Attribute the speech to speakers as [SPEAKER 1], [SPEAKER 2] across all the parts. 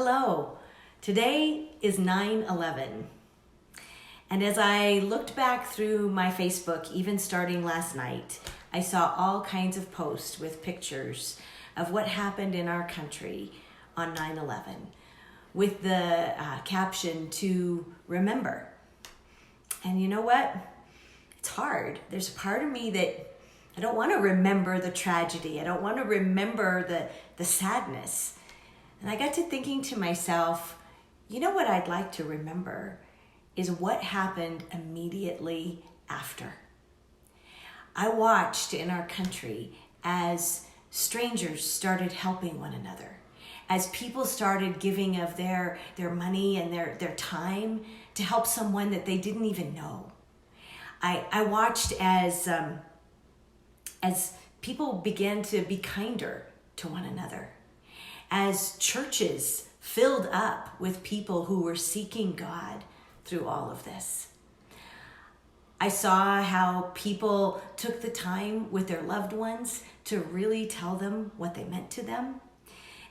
[SPEAKER 1] Hello, today is 9/11. And as I looked back through my Facebook, even starting last night, I saw all kinds of posts with pictures of what happened in our country on 9/11 with the caption to remember. And you know what? It's hard. There's a part of me that I don't want to remember the tragedy. I don't want to remember the sadness. And I got to thinking to myself, you know what I'd like to remember is what happened immediately after. I watched in our country as strangers started helping one another, as people started giving of their money and their time to help someone that they didn't even know. I watched as people began to be kinder to one another, as churches filled up with people who were seeking God through all of this. I saw how people took the time with their loved ones to really tell them what they meant to them,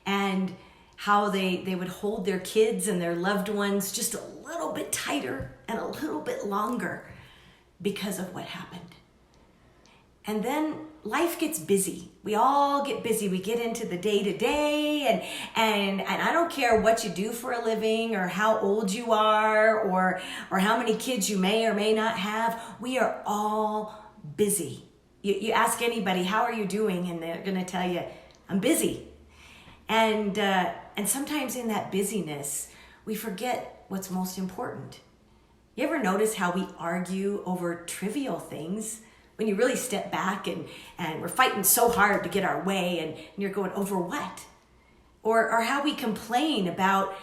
[SPEAKER 1] and how they would hold their kids and their loved ones just a little bit tighter and a little bit longer because of what happened. And then life gets busy. We all get busy. We get into the day-to-day, and I don't care what you do for a living or how old you are or how many kids you may or may not have. We are all busy. You ask anybody, how are you doing? And they're going to tell you, I'm busy. And sometimes in that busyness, we forget what's most important. You ever notice how we argue over trivial things? When you really step back and we're fighting so hard to get our way, and you're going, over what? Or how we complain about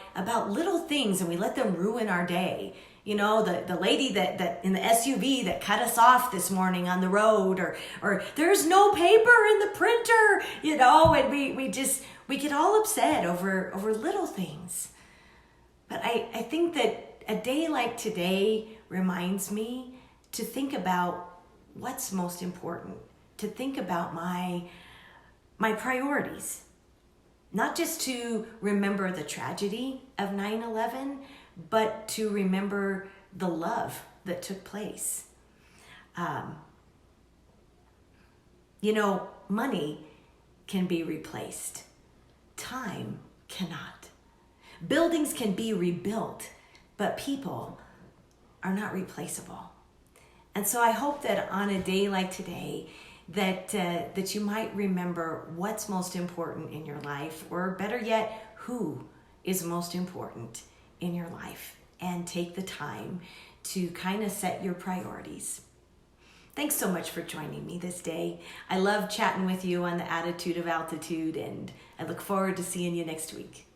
[SPEAKER 1] little things and we let them ruin our day. You know, the lady that in the SUV that cut us off this morning on the road, or there's no paper in the printer, you know, and we get all upset over little things. But I think that a day like today reminds me to think about what's most important, to think about my priorities. Not just to remember the tragedy of 9/11, but to remember the love that took place. Money can be replaced. Time cannot. Buildings can be rebuilt, but people are not replaceable. And so I hope that on a day like today, that you might remember what's most important in your life, or better yet, who is most important in your life, and take the time to kind of set your priorities. Thanks so much for joining me this day. I love chatting with you on the Attitude of Altitude, and I look forward to seeing you next week.